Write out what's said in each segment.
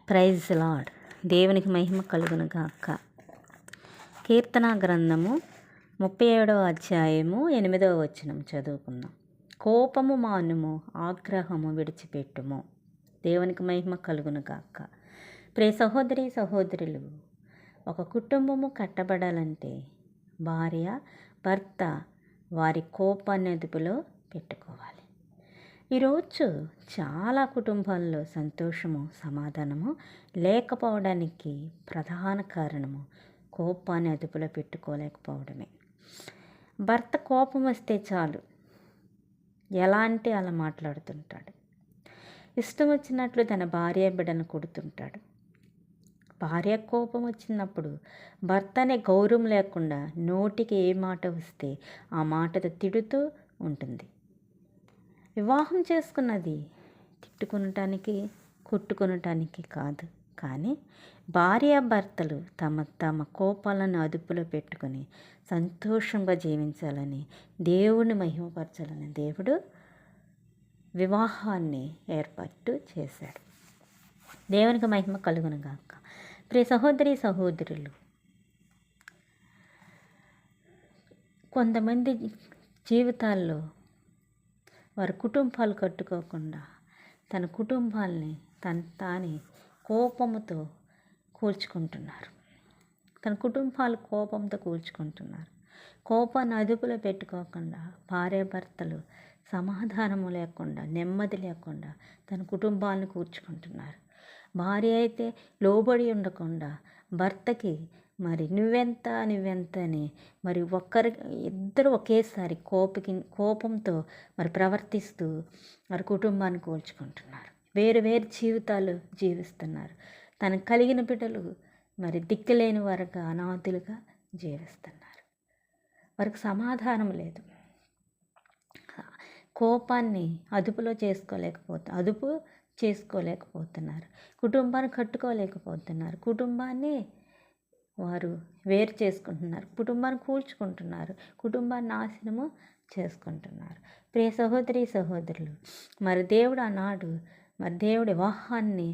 Praise lord. దేవునికి మహిమ కలుగును గాక. కీర్తన గ్రంథము 37వ అధ్యాయము 8వ వచనం చదువుకుందాం. కోపము మానుము, ఆగ్రహము విడిచిపెట్టుము. దేవునికి మహిమ కలుగును గాక. ప్రియ సహోదరి సహోదరులు, ఒక కుటుంబము కట్టబడాలంటే భార్య భర్త వారి కోపాన్ని అదుపులో పెట్టుకోవాలి. ఈరోజు చాలా కుటుంబాల్లో సంతోషము సమాధానము లేకపోవడానికి ప్రధాన కారణము కోపాన్ని అదుపులో పెట్టుకోలేకపోవడమే. భర్త కోపం వస్తే చాలు ఎలా అంటే అలా మాట్లాడుతుంటాడు. ఇష్టం వచ్చినట్లు తన భార్య బిడ్డను కొడుతుంటాడు. భార్య కోపం వచ్చినప్పుడు భర్తనే గౌరవం లేకుండా నోటికి ఏ మాట వస్తే ఆ మాటతో తిడుతూ ఉంటుంది. వివాహం చేసుకున్నది తిట్టుకొనటానికి కొట్టుకొనటానికి కాదు, కానీ భార్యాభర్తలు తమ కోపాలను అదుపులో పెట్టుకొని సంతోషంగా జీవించాలని, దేవుని మహిమపరచాలని దేవుడు వివాహాన్ని ఏర్పాటు చేశాడు. దేవునికి మహిమ కలుగును గాక. ప్రియ సహోదరి సహోదరులు, కొంతమంది జీవితాల్లో వారి కుటుంబాలు కట్టుకోకుండా తన కుటుంబాల్ని తానే కోపంతో కూల్చుకుంటున్నారు. తన కుటుంబాలు కోపంతో కూల్చుకుంటున్నారు. కోపాన్ని అదుపులో పెట్టుకోకుండా భార్యాభర్తలు సమాధానము లేకుండా, నెమ్మది లేకుండా తన కుటుంబాలను కూర్చుకుంటున్నారు. భార్య అయితే లోబడి ఉండకుండా భర్తకి మరి నువ్వెంత అని మరి ఇద్దరు ఒకేసారి కోపంతో మరి ప్రవర్తిస్తూ వారి కుటుంబాన్ని కూల్చుకుంటున్నారు. వేరు వేరు జీవితాలు జీవిస్తున్నారు. తనకు కలిగిన బిడ్డలు మరి దిక్కులేని వారుగా, అనాథులుగా జీవిస్తున్నారు. వారికి సమాధానం లేదు. కోపాన్ని అదుపు చేసుకోలేకపోతున్నారు. కుటుంబాన్ని కట్టుకోలేకపోతున్నారు. కుటుంబాన్ని వారు వేరు చేసుకుంటున్నారు. కుటుంబాన్ని కూల్చుకుంటున్నారు. కుటుంబాన్ని నాశనము చేసుకుంటున్నారు. ప్రియ సహోదరి సహోదరులు, మరి దేవుడు ఆనాడు దేవుడి వివాహాన్ని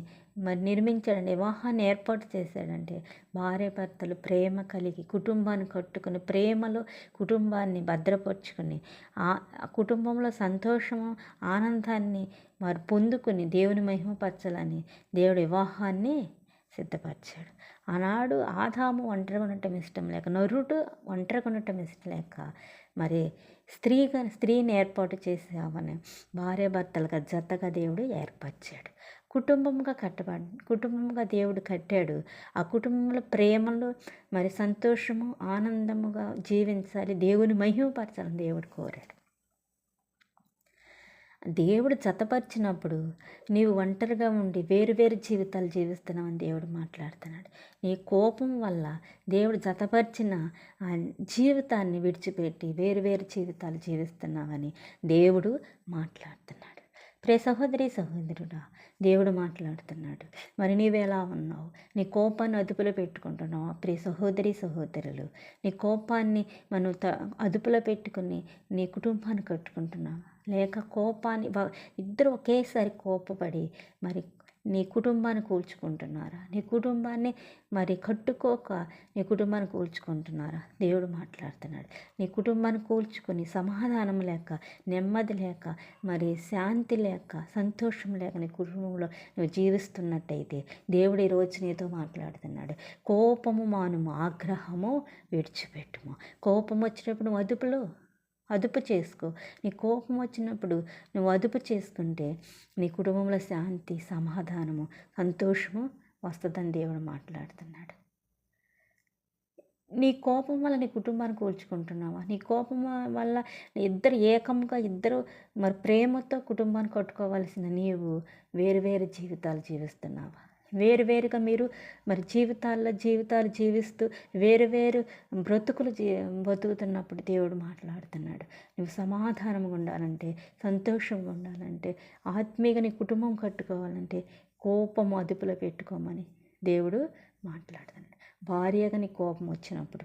నిర్మించాడంటే, వివాహాన్ని ఏర్పాటు చేశాడంటే భార్యాభర్తలు ప్రేమ కలిగి కుటుంబాన్ని కట్టుకుని ప్రేమలో కుటుంబాన్ని భద్రపరుచుకుని ఆ కుటుంబంలో సంతోషము ఆనందాన్ని మరి పొందుకుని దేవుని మహిమపరచాలని దేవుడి వివాహాన్ని సిద్ధపరిచాడు. ఆనాడు ఆదాము ఒంటరిగా ఉండటం ఇష్టం లేక, నరుడు ఒంటరిగా ఉండటం ఇష్టం లేక మరి స్త్రీని ఏర్పాటు చేసామని భార్యాభర్తలుగా జతగా దేవుడు ఏర్పరిచాడు. కుటుంబంగా దేవుడు కట్టాడు. ఆ కుటుంబంలో ప్రేమలో మరి సంతోషము ఆనందముగా జీవించాలి, దేవుని మహిమపరచాలని దేవుడు కోరాడు. దేవుడు జతపరిచినప్పుడు నీవు ఒంటరిగా ఉండి వేరు జీవితాలు జీవిస్తున్నావని దేవుడు మాట్లాడుతున్నాడు. నీ కోపం వల్ల దేవుడు జతపరిచిన ఆ జీవితాన్ని విడిచిపెట్టి వేరు జీవితాలు జీవిస్తున్నావని దేవుడు మాట్లాడుతున్నాడు. ప్రియ సహోదరి సహోదరుడా, దేవుడు మాట్లాడుతున్నాడు. మరి నీవెలా ఉన్నావు? నీ కోపాన్ని అదుపులో పెట్టుకుంటున్నావు? ప్రియ సహోదరి సహోదరులు, నీ కోపాన్ని అదుపులో పెట్టుకుని నీ కుటుంబాన్ని కట్టుకుంటున్నావు, లేక కోపాన్ని ఇద్దరు ఒకేసారి కోపపడి మరి నీ కుటుంబాన్ని కూల్చుకుంటున్నారా? నీ కుటుంబాన్ని మరి కట్టుకోక నీ కుటుంబాన్ని కూల్చుకుంటున్నారా? దేవుడు మాట్లాడుతున్నాడు. నీ కుటుంబాన్ని కూల్చుకొని సమాధానం లేక, నెమ్మది లేక, మరి శాంతి లేక, సంతోషం లేక నీ కుటుంబంలో నువ్వు జీవిస్తున్నట్టయితే దేవుడు ఈరోజు నీతో మాట్లాడుతున్నాడు. కోపము మానుము, ఆగ్రహము విడిచిపెట్టుము. కోపం వచ్చినప్పుడు నువ్వు అదుపు చేసుకో. నీ కోపం వచ్చినప్పుడు నువ్వు అదుపు చేసుకుంటే నీ కుటుంబంలో శాంతి, సమాధానము, సంతోషము వస్తుందని దేవుడు మాట్లాడుతున్నాడు. నీ కోపం వల్ల నీ కుటుంబాన్ని కూల్చుకుంటున్నావా? నీ కోపం వల్ల ఇద్దరు మరి ప్రేమతో కుటుంబాన్ని కట్టుకోవాల్సిన నీవు వేరు జీవితాలు జీవిస్తున్నావా? వేరుగా మీరు మరి జీవితాలు జీవిస్తూ వేరు బతుకుతున్నప్పుడు దేవుడు మాట్లాడుతున్నాడు. నువ్వు సమాధానంగా ఉండాలంటే, సంతోషంగా ఉండాలంటే, ఆత్మీయంగా నీ కుటుంబం కట్టుకోవాలంటే కోపము అదుపులో పెట్టుకోమని దేవుడు మాట్లాడుతున్నాడు. భార్యగా నీ కోపం వచ్చినప్పుడు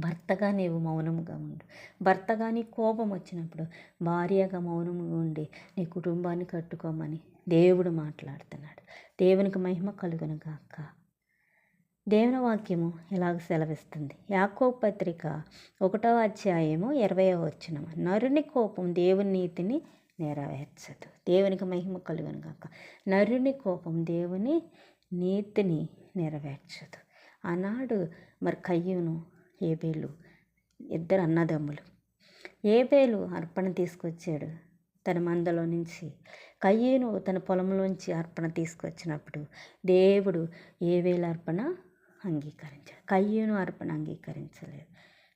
భర్తగా నీవు మౌనముగా ఉండు. భర్తగా నీ కోపం వచ్చినప్పుడు భార్యగా మౌనముగా ఉండి నీ కుటుంబాన్ని కట్టుకోమని దేవుడు మాట్లాడుతున్నాడు. దేవునికి మహిమ కలుగును గాక. దేవుని వాక్యము ఇలాగ సెలవిస్తుంది. యాకోబు పత్రిక 1వ అధ్యాయము 20వ వచనం. నరుని కోపం దేవుని నీతిని నెరవేర్చదు. దేవునికి మహిమ కలుగును గాక. నరుని కోపం దేవుని నీతిని నెరవేర్చదు. ఆనాడు మరి కయ్యూను ఏబేలు ఇద్దరు అన్నదమ్ములు. ఏబేలు అర్పణ తీసుకొచ్చాడు తన మందలో నుంచి. కయ్యూను తన పొలంలోంచి అర్పణ తీసుకొచ్చినప్పుడు దేవుడు ఏబేలు అర్పణ అంగీకరించాడు. కయ్యూను అర్పణ అంగీకరించలేదు.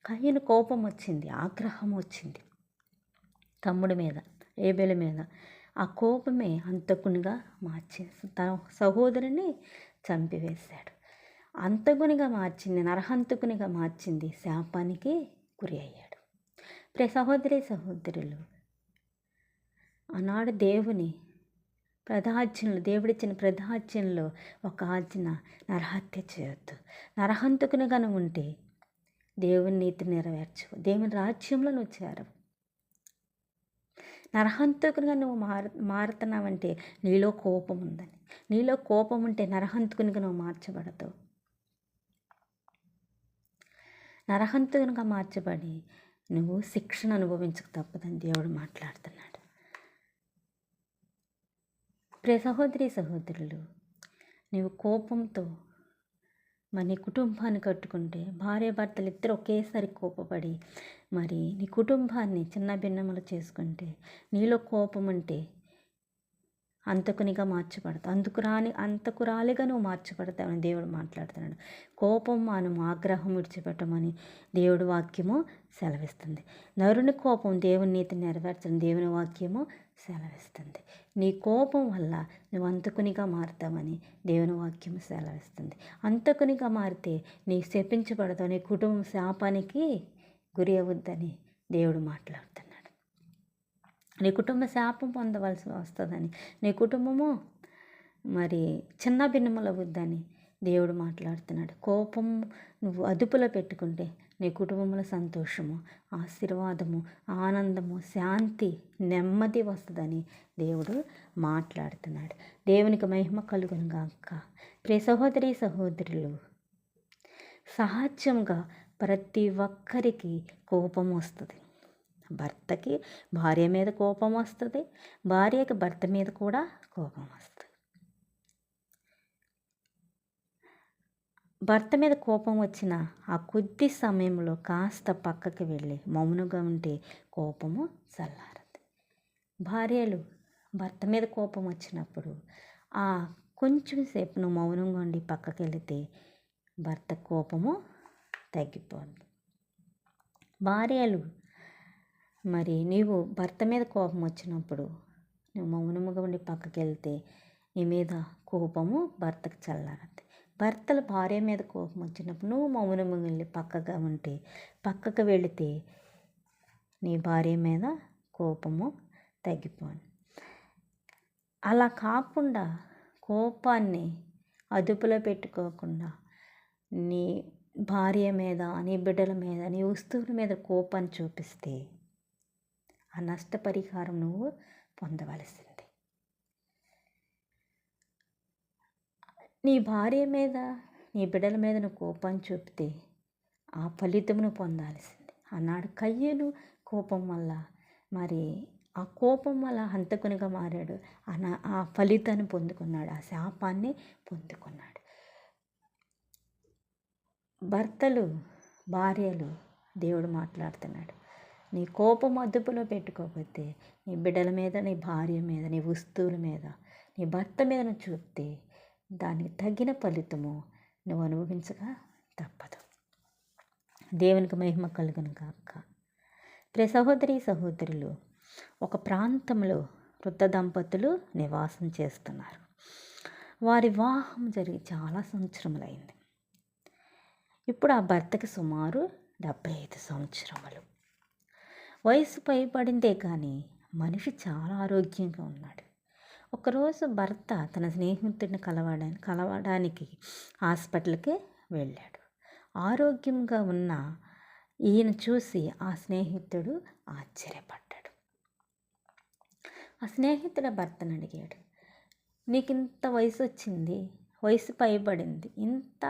కయ్యూను కోపం వచ్చింది, ఆగ్రహం వచ్చింది తమ్ముడి మీద, ఏబేలు మీద. ఆ కోపమే హంతకునిగా మార్చేసి తన సహోదరుని చంపివేశాడు. హంతకునిగా మార్చింది, నరహంతకునిగా మార్చింది, శాపానికి గురి అయ్యాడు. సహోదరులు, ఆనాడు దేవుడిచ్చిన ప్రధాజ్ఞలో ఒక ఆజ్ఞ, నరహత్య చేయొద్దు. నరహంతకునిగాను ఉంటే దేవుని నీతి నెరవేర్చవు, దేవుని రాజ్యంలో నువ్వు చేరవు. నరహంతకునిగా నువ్వు మారుతున్నావంటే నీలో కోపం ఉందని. నీలో కోపం ఉంటే నరహంతకునిగా నువ్వు మార్చబడతావు. నరహంతకునిగా మార్చబడి నువ్వు శిక్షను అనుభవించక తప్పదని దేవుడు మాట్లాడుతున్నాడు. సహోదరులు, నీవు కోపంతో మరి నీ కుటుంబాన్ని కట్టుకుంటే, భార్యాభర్తలు ఇద్దరు ఒకేసారి కోపపడి మరి నీ కుటుంబాన్ని చిన్న భిన్నములు చేసుకుంటే, నీలో కోపం అంటే అంతకునిగా మార్చబడతావు. అంతకురాలిగా నువ్వు మార్చబడతావని దేవుడు మాట్లాడుతున్నాడు. కోపం మనము ఆగ్రహం విడిచిపెట్టమని దేవుడి వాక్యము సెలవిస్తుంది. నరుని కోపం దేవుని నీతిని నెరవేర్చని దేవుని వాక్యము సెలవిస్తుంది. నీ కోపం వల్ల నువ్వు అంతకునిగా మారుతావని దేవుని వాక్యము సెలవిస్తుంది. అంతకునిగా మారితే నీ శపించబడతావు, నీ కుటుంబం శాపానికి గురి అవుద్దని దేవుడు మాట్లాడుతున్నాడు. నీ కుటుంబ శాపం పొందవలసి వస్తుందని, నీ కుటుంబము మరి చిన్న భిన్నములవుద్దని దేవుడు మాట్లాడుతున్నాడు. కోపం నువ్వు అదుపులో పెట్టుకుంటే నీ కుటుంబంలో సంతోషము, ఆశీర్వాదము, ఆనందము, శాంతి, నెమ్మది వస్తుందని దేవుడు మాట్లాడుతున్నాడు. దేవునికి మహిమ కలుగును గాక. సహోదరులు, సహజంగా ప్రతి ఒక్కరికి కోపం వస్తుంది. భర్తకి భార్య మీద కోపం వస్తుంది, భార్యకి భర్త మీద కూడా కోపం వస్తుంది. భర్త మీద కోపం వచ్చిన ఆ కొద్ది సమయంలో కాస్త పక్కకి వెళ్ళి మౌనంగా ఉంటే కోపము చల్లారదు. భార్యలు భర్త మీద కోపం వచ్చినప్పుడు ఆ కొంచెం సేపు నువ్వు మౌనంగా ఉండి పక్కకి వెళితే భర్త కోపము తగ్గిపోతుంది. భార్యలు మరి నీవు భర్త మీద కోపం వచ్చినప్పుడు నువ్వు మౌనముగా ఉండి పక్కకి వెళ్తే నీ మీద కోపము భర్తకు చల్లారద్ది. భర్తలు భార్య మీద కోపం వచ్చినప్పుడు నువ్వు మౌనముగా వెళ్ళి పక్కకు వెళితే నీ భార్య మీద కోపము తగ్గిపోను. అలా కాకుండా కోపాన్ని అదుపులో పెట్టుకోకుండా నీ భార్య మీద, నీ బిడ్డల మీద, నీ వస్తువుల మీద కోపాన్ని చూపిస్తే ఆ నష్టపరిహారం నువ్వు పొందవలసింది. నీ భార్య మీద, నీ బిడ్డల మీద నువ్వు కోపాన్ని చూపితే ఆ ఫలితమును పొందాల్సింది. ఆనాడు కయ్యూను కోపం వల్ల మరి ఆ కోపం వల్ల హంతకునిగా మారాడు. ఆ ఫలితాన్ని పొందుకున్నాడు, ఆ శాపాన్ని పొందుకున్నాడు. భర్తలు, భార్యలు, దేవుడు మాట్లాడుతున్నాడు. నీ కోపం అదుపులో పెట్టుకోకపోతే నీ బిడ్డల మీద, నీ భార్య మీద, నీ వస్తువుల మీద, నీ భర్త మీద నువ్వు చూపితే దానికి తగిన ఫలితము నువ్వు అనుభవించక తప్పదు. దేవునికి మహిమ కలుగును గాక. సహోదరులు, ఒక ప్రాంతంలో వృద్ధ దంపతులు నివాసం చేస్తున్నారు. వారి వివాహం జరిగి చాలా సంవత్సరములైంది. ఇప్పుడు ఆ భర్తకి సుమారు 75 సంవత్సరములు వయసు పైబడిందే కానీ మనిషి చాలా ఆరోగ్యంగా ఉన్నాడు. ఒకరోజు భర్త తన స్నేహితుడిని కలవడానికి హాస్పిటల్కి వెళ్ళాడు. ఆరోగ్యంగా ఉన్న ఈయన చూసి ఆ స్నేహితుడు ఆశ్చర్యపడ్డాడు. ఆ స్నేహితుడు భర్తను అడిగాడు, నీకు ఇంత వయసు వచ్చింది, వయసు పైబడింది, ఇంత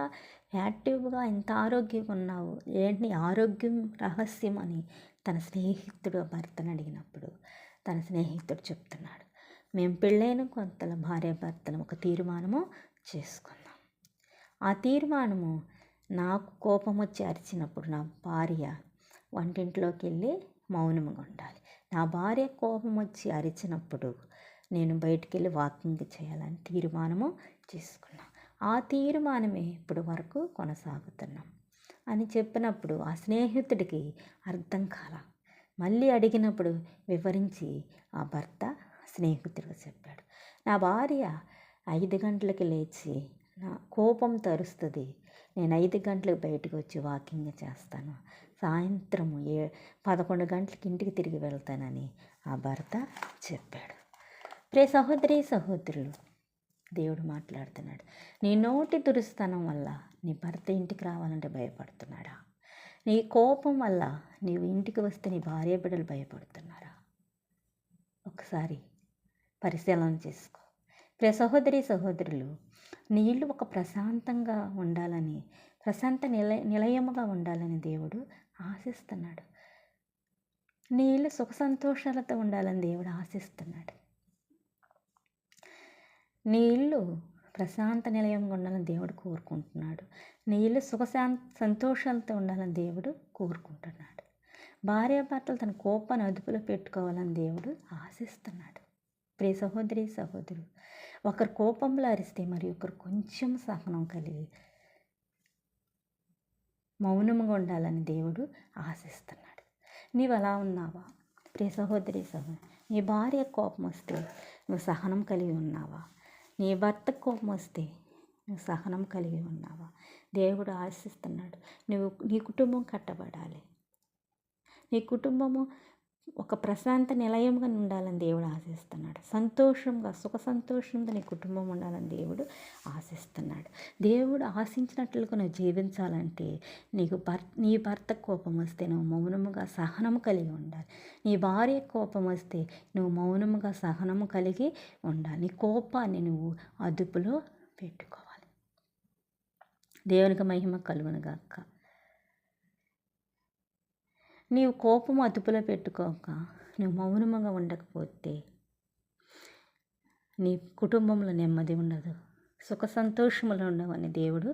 యాక్టివ్గా ఇంత ఆరోగ్యంగా ఉన్నావు, ఏంటి ఆరోగ్యం రహస్యం అని తన స్నేహితుడు భర్తను అడిగినప్పుడు తన స్నేహితుడు చెప్తున్నాడు, మేము పెళ్ళైన కొత్తల భార్యాభర్తలు ఒక తీర్మానము చేసుకున్నాం. ఆ తీర్మానము, నాకు కోపం వచ్చి అరిచినప్పుడు నా భార్య వంటింట్లోకి వెళ్ళి మౌనంగా ఉండాలి. నా భార్య కోపం వచ్చి అరిచినప్పుడు నేను బయటికి వెళ్ళి వాకింగ్ చేయాలని తీర్మానము చేసుకున్నాం. ఆ తీర్మానమే ఇప్పుడు వరకు కొనసాగుతున్నాం అని చెప్పినప్పుడు ఆ స్నేహితుడికి అర్థం కాల. మళ్ళీ అడిగినప్పుడు వివరించి ఆ భర్త స్నేహితుడికి చెప్పాడు, నా భార్య 5 గంటలకి లేచి నా కోపం తరుస్తుంది, నేను 5 గంటలకు బయటకు వచ్చి వాకింగ్ చేస్తాను, సాయంత్రము 11 గంటలకి ఇంటికి తిరిగి వెళ్తానని ఆ భర్త చెప్పాడు. ప్రియ సహోదరి సహోదరులు, దేవుడు మాట్లాడుతున్నాడు, నీ నోటి దురుస్తనం వల్ల నీ భర్త ఇంటికి రావాలంటే భయపడుతున్నాడా? నీ కోపం వల్ల నీవు ఇంటికి వస్తే నీ భార్య బిడ్డలు భయపడుతున్నారా? ఒకసారి పరిశీలన చేసుకో. ప్రియ సహోదరి సహోదరులు, నీ ఇల్లు ఒక ప్రశాంతంగా ఉండాలని, ప్రశాంత నిలయముగా ఉండాలని దేవుడు ఆశిస్తున్నాడు. నీ ఇల్లు సుఖ సంతోషాలతో ఉండాలని దేవుడు ఆశిస్తున్నాడు. నీ ఇల్లు ప్రశాంత నిలయంగా ఉండాలని దేవుడు కోరుకుంటున్నాడు. నీ ఇల్లు సుఖ సంతోషాలతో ఉండాలని దేవుడు కోరుకుంటున్నాడు. భార్యాభర్తలు తన కోపాన్ని అదుపులో పెట్టుకోవాలని దేవుడు ఆశిస్తున్నాడు. ప్రియ సహోదరి సహోదరు, ఒకరు కోపంలో అరిస్తే మరి ఒకరు కొంచెం సహనం కలిగి మౌనంగా ఉండాలని దేవుడు ఆశిస్తున్నాడు. నీవు అలా ఉన్నావా? ప్రియ సహోదరి సహోదరు, నీ భార్య కోపం వస్తే నువ్వు సహనం కలిగి ఉన్నావా? నీ భర్త కోపం వస్తే నువ్వు సహనం కలిగి ఉన్నావా? దేవుడు ఆశిస్తున్నాడు. నీ కుటుంబం కట్టబడాలి, నీ కుటుంబము ఒక ప్రశాంత నిలయంగా ఉండాలని దేవుడు ఆశిస్తున్నాడు. సంతోషంగా సుఖ సంతోషంగా నీ కుటుంబం ఉండాలని దేవుడు ఆశిస్తున్నాడు. దేవుడు ఆశించినట్లుగా నువ్వు జీవించాలంటే నీ భర్త కోపం వస్తే నువ్వు మౌనముగా సహనము కలిగి ఉండాలి. నీ భార్య కోపం వస్తే నువ్వు మౌనముగా సహనము కలిగి ఉండాలి. నీ కోపాన్ని నువ్వు అదుపులో పెట్టుకోవాలి. దేవునికి మహిమ కలుగునుగాక. నీవు కోపం అదుపులో పెట్టుకోక నువ్వు మౌనముగా ఉండకపోతే నీ కుటుంబంలో నెమ్మది ఉండదు, సుఖ సంతోషములు ఉండవని దేవుడు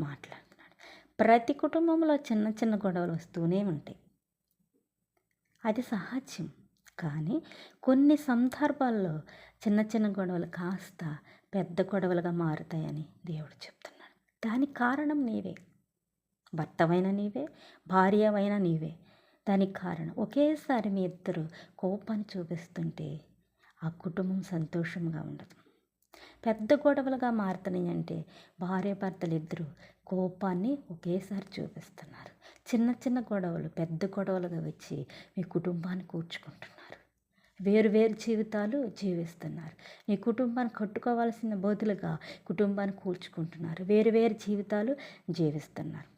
మాట్లాడుతున్నాడు. ప్రతి కుటుంబంలో చిన్న చిన్న గొడవలు వస్తూనే ఉంటాయి, అది సహజం. కానీ కొన్ని సందర్భాల్లో చిన్న చిన్న గొడవలు కాస్త పెద్ద గొడవలుగా మారుతాయని దేవుడు చెప్తున్నాడు. దానికి కారణం నీవే, భర్తవైనా నీవే, భార్యవైనా నీవే. దానికి కారణం ఒకేసారి మీ ఇద్దరు కోపాన్ని చూపిస్తుంటే ఆ కుటుంబం సంతోషంగా ఉండదు. పెద్ద గొడవలుగా మారుతున్నాయి అంటే భార్య భర్తలు ఇద్దరు కోపాన్ని ఒకేసారి చూపిస్తున్నారు. చిన్న చిన్న గొడవలు పెద్ద గొడవలుగా వచ్చి మీ కుటుంబాన్ని కూర్చుకుంటున్నారు. వేరు జీవితాలు జీవిస్తున్నారు. నీ కుటుంబాన్ని కట్టుకోవాల్సిన బదులుగా కుటుంబాన్ని కూల్చుకుంటున్నారు. వేరు జీవితాలు జీవిస్తున్నారు.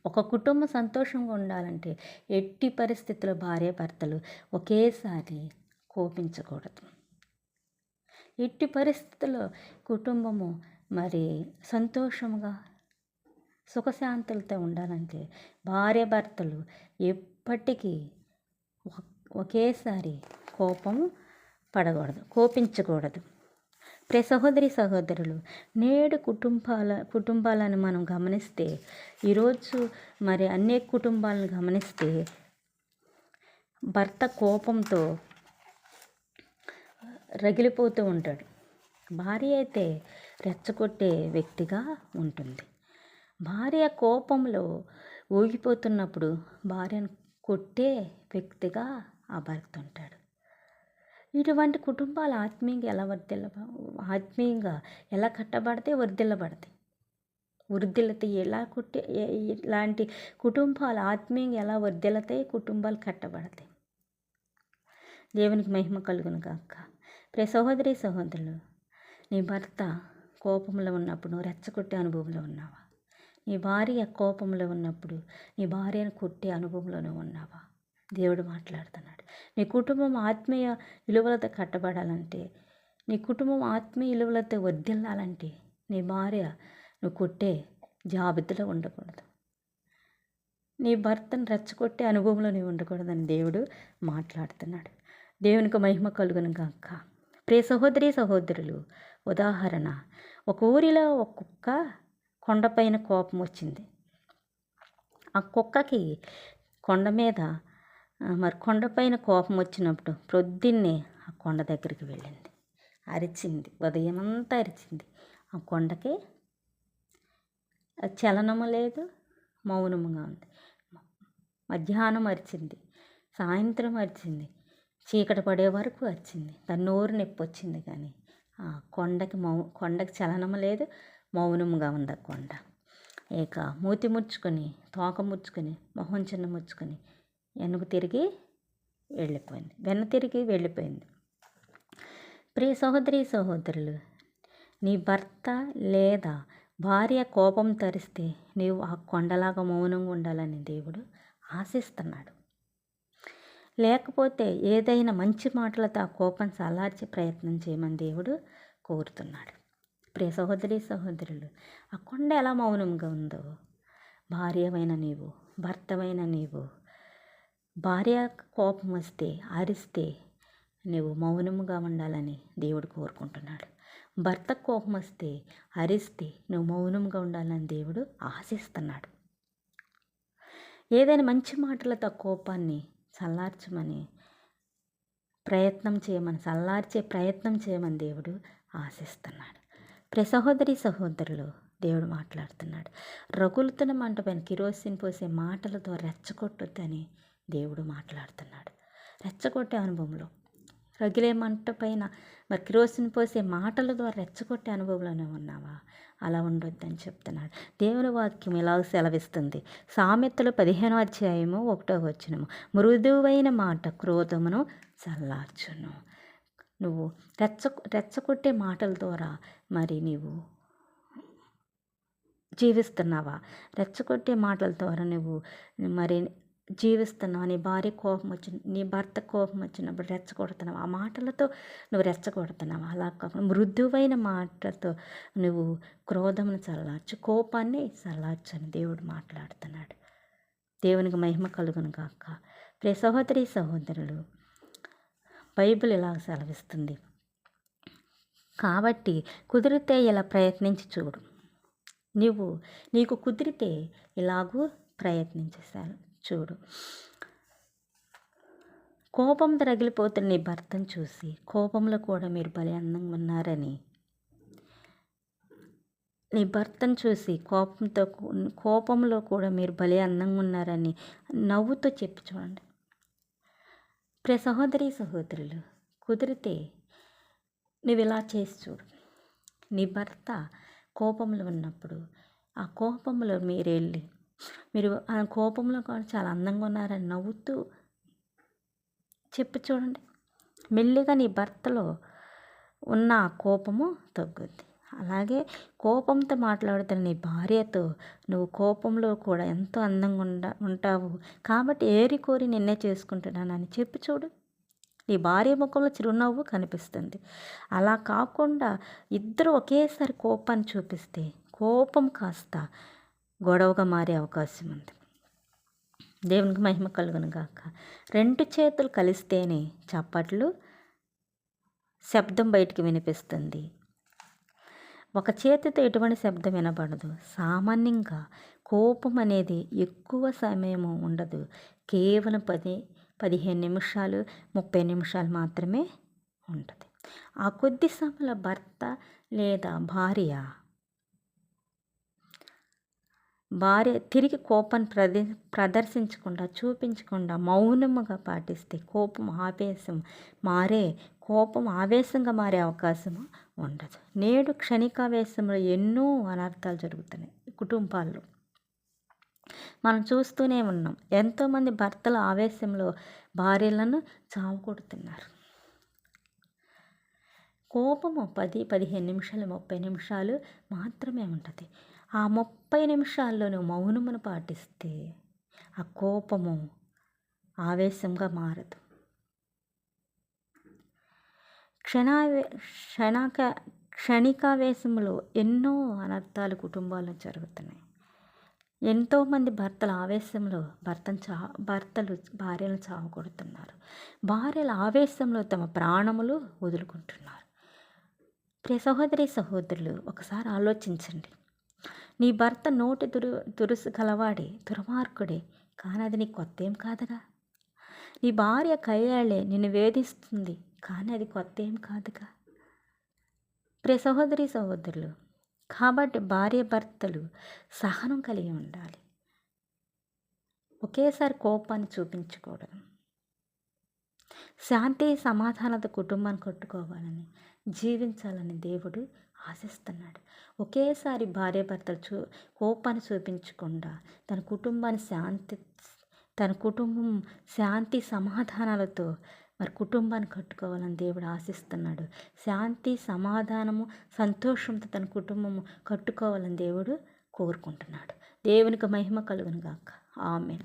ఒక కుటుంబం సంతోషంగా ఉండాలంటే ఎట్టి పరిస్థితుల్లో భార్యాభర్తలు ఒకేసారి కోపించకూడదు. ఎట్టి పరిస్థితుల్లో కుటుంబము మరి సంతోషంగా సుఖశాంతులతో ఉండాలంటే భార్యాభర్తలు ఎప్పటికీ ఒకేసారి కోపించకూడదు. ప్రియ సహోదరి సహోదరులు, నేడు కుటుంబాలను మనం గమనిస్తే, ఈరోజు మరి అనేక కుటుంబాలను గమనిస్తే భర్త కోపంతో రగిలిపోతూ ఉంటాడు, భార్య అయితే రెచ్చగొట్టే వ్యక్తిగా ఉంటుంది. భార్య కోపంలో ఊగిపోతున్నప్పుడు భార్యను కొట్టే వ్యక్తిగా ఆ భర్త ఉంటాడు. ఇటువంటి కుటుంబాలు ఆత్మీయంగా ఎలా కట్టబడితే వర్ధిల్లబడతాయి. ఇలాంటి కుటుంబాలు ఆత్మీయంగా ఎలా వర్ధిల్లుతాయి, కుటుంబాలు కట్టబడతాయి. దేవునికి మహిమ కలుగును గాక. ప్రియ సహోదరి సహోదరులు, నీ భర్త కోపంలో ఉన్నప్పుడు నువ్వు రెచ్చగొట్టే అనుభవంలో ఉన్నావా? నీ భార్య కోపంలో ఉన్నప్పుడు నీ భార్యను కొట్టే అనుభవంలోనే ఉన్నావా? దేవుడు మాట్లాడుతున్నాడు. నీ కుటుంబం ఆత్మీయ విలువలతో కట్టబడాలంటే నీ కుటుంబం ఆత్మీయ విలువలతో వర్ధిల్లాలంటే నీ భార్య నువ్వు కొట్టే జాబితాలో ఉండకూడదు. నీ భర్తను రెచ్చగొట్టే అనుభవంలో నీవు ఉండకూడదని దేవుడు మాట్లాడుతున్నాడు. దేవునికి మహిమ కలుగును గాక. ప్రియ సహోదరి సహోదరులు, ఉదాహరణ, ఒక ఊరిలో ఒక కుక్క కొండపైన కోపం వచ్చింది. ఆ కుక్కకి కొండ మీద కొండపైన కోపం వచ్చినప్పుడు ప్రొద్దున్నే ఆ కొండ దగ్గరికి వెళ్ళింది. అరిచింది, ఉదయమంతా అరిచింది. ఆ కొండకి చలనము లేదు, మౌనముగా ఉంది. మధ్యాహ్నం అరిచింది, సాయంత్రం అరిచింది, చీకటి పడే వరకు అరిచింది. దాని నోరు నొప్పి వచ్చింది, కానీ ఆ కొండకి చలనము లేదు, మౌనముగా ఉంది ఆ కొండ. ఇక మూతి ముడుచుకొని, తోక ముడుచుకొని, మొహం చిన్న ముడుచుకొని వెనక్కి తిరిగి వెళ్ళిపోయింది. ప్రియ సహోదరి సహోదరులు, నీ భర్త లేదా భార్య కోపం తరిస్తే నీవు ఆ కొండలాగా మౌనంగా ఉండాలని దేవుడు ఆశిస్తున్నాడు. లేకపోతే ఏదైనా మంచి మాటలతో ఆ కోపం చల్లార్చే ప్రయత్నం చేయమని దేవుడు కోరుతున్నాడు. ప్రియ సహోదరి సహోదరులు, ఆ కొండ ఎలా మౌనంగా ఉందో, భార్యమైన నీవు, భర్తమైన నీవు, భార్య కోపం వస్తే అరిస్తే నువ్వు మౌనముగా ఉండాలని దేవుడు కోరుకుంటున్నాడు. భర్త కోపం వస్తే అరిస్తే నువ్వు మౌనంగా ఉండాలని దేవుడు ఆశిస్తున్నాడు. ఏదైనా మంచి మాటలతో కోపాన్ని చల్లార్చే ప్రయత్నం చేయమని దేవుడు ఆశిస్తున్నాడు. ప్రియ సహోదరి సహోదరులు, దేవుడు మాట్లాడుతున్నాడు. రగులుతున్న మంట పైన కిరోసిన్ పోసే మాటలతో రెచ్చగొట్టొద్దని దేవుడు మాట్లాడుతున్నాడు. రెచ్చగొట్టే అనుభవంలో, రగిలే మంట పైన కిరోసిన్ పోసే మాటల ద్వారా రెచ్చగొట్టే అనుభవంలోనే ఉన్నావా? అలా ఉండొద్దని చెప్తున్నాడు. దేవుని వాక్యం ఇలాగ సెలవిస్తుంది. సామెతలు 15వ అధ్యాయము 1వ వచనము, మృదువైన మాట క్రోధమును చల్లార్చును. నువ్వు రెచ్చగొట్టే మాటల ద్వారా నీవు జీవిస్తున్నావా? రెచ్చగొట్టే మాటల ద్వారా నువ్వు జీవిస్తున్నావు. నీ భర్త కోపం వచ్చినప్పుడు రెచ్చగొడుతున్నావు. ఆ మాటలతో నువ్వు రెచ్చగొడుతున్నావు. అలా కాకుండా మృదువైన మాటలతో నువ్వు క్రోధమును చల్లార్చు, కోపాన్ని చల్లార్చు అని దేవుడు మాట్లాడుతున్నాడు. దేవునికి మహిమ కలుగును గాక. ప్రియ సహోదరి సహోదరులు, బైబిల్ ఇలా సెలవిస్తుంది. కాబట్టి కుదిరితే ఇలా ప్రయత్నించి చూడు. నీకు కుదిరితే ఇలాగూ ప్రయత్నించేసాను చూడు. కోపంతో రగిలిపోతున్న నీ భర్తను చూసి కోపంలో కూడా మీరు భలే అందంగా ఉన్నారని, నీ భర్తను చూసి కోపంలో కూడా మీరు భలే అందంగా ఉన్నారని నవ్వుతో చెప్పి చూడండి. ప్రియ సహోదరి సహోదరులు, కుదిరితే నువ్వు ఇలా చేసి చూడు. నీ భర్త కోపంలో ఉన్నప్పుడు ఆ కోపంలో మీరు ఆ కోపంలో కూడా చాలా అందంగా ఉన్నారని నవ్వుతూ చెప్పి చూడండి. మెల్లిగా నీ భర్తలో ఉన్న ఆ కోపము తగ్గుద్ది. అలాగే కోపంతో మాట్లాడుతున్న నీ భార్యతో నువ్వు కోపంలో కూడా ఎంతో అందంగా ఉంటావు కాబట్టి ఏరి కోరి నిన్నే చేసుకుంటున్నానని చెప్పి చూడు. నీ భార్య ముఖంలో చిరునవ్వు కనిపిస్తుంది. అలా కాకుండా ఇద్దరు ఒకేసారి కోపాన్ని చూపిస్తే కోపం కాస్త గొడవగా మారే అవకాశం ఉంది. దేవునికి మహిమ కలుగును గాక. 2 చేతులు కలిస్తేనే చప్పట్లు శబ్దం బయటికి వినిపిస్తుంది. ఒక చేతితో ఎటువంటి శబ్దం వినబడదు. సామాన్యంగా కోపం అనేది ఎక్కువ సమయము ఉండదు. కేవలం 15 నిమిషాలు 30 నిమిషాలు మాత్రమే ఉంటుంది. ఆ కొద్ది సమయంలో భర్త లేదా భార్య తిరిగి కోపాన్ని ప్రదర్శించకుండా చూపించకుండా మౌనముగా పాటిస్తే కోపం ఆవేశంగా మారే అవకాశం ఉండదు. నేడు క్షణికావేశంలో ఎన్నో అనర్థాలు జరుగుతున్నాయి కుటుంబాల్లో. మనం చూస్తూనే ఉన్నాం. ఎంతోమంది భర్తల ఆవేశంలో భార్యలను చావకొడుతున్నారు. కోపము 10-15 నిమిషాలు 30 నిమిషాలు మాత్రమే ఉంటుంది. ఆ 30 నిమిషాల్లో నువ్వు మౌనమును పాటిస్తే ఆ కోపము ఆవేశంగా మారదు. క్షణావే క్షణాక క్షణికావేశంలో ఎన్నో అనర్థాలు కుటుంబాల్లో జరుగుతున్నాయి. ఎంతోమంది భర్తల ఆవేశంలో భర్తలు భార్యలను చావగొడుతున్నారు. భార్యల ఆవేశంలో తమ ప్రాణములు వదులుకుంటున్నారు. ప్రియ సహోదరి సహోదరులు, ఒకసారి ఆలోచించండి. నీ భర్త నోటి దురుసు గలవాడే, దుర్మార్గుడే, కానీ అది నీకు కొత్త ఏం కాదుగా. నీ భార్య కయ్యాళ్ళే నిన్ను వేధిస్తుంది, కానీ అది కొత్త ఏం కాదుగా. ప్రియ సహోదరి సహోదరులు, కాబట్టి భార్య భర్తలు సహనం కలిగి ఉండాలి. ఒకేసారి కోపాన్ని చూపించకూడదు. శాంతి సమాధానత కుటుంబాన్ని కట్టుకోవాలని, జీవించాలని దేవుడు ఆశిస్తున్నాడు. ఒకేసారి భార్య భర్తలు కోపాన్ని చూపించకుండా తన కుటుంబం శాంతి సమాధానాలతో మరి కుటుంబాన్ని కట్టుకోవాలని దేవుడు ఆశిస్తున్నాడు. శాంతి సమాధానము సంతోషంతో తన కుటుంబము కట్టుకోవాలని దేవుడు కోరుకుంటున్నాడు. దేవునికి మహిమ కలుగును గాక. ఆమేన్.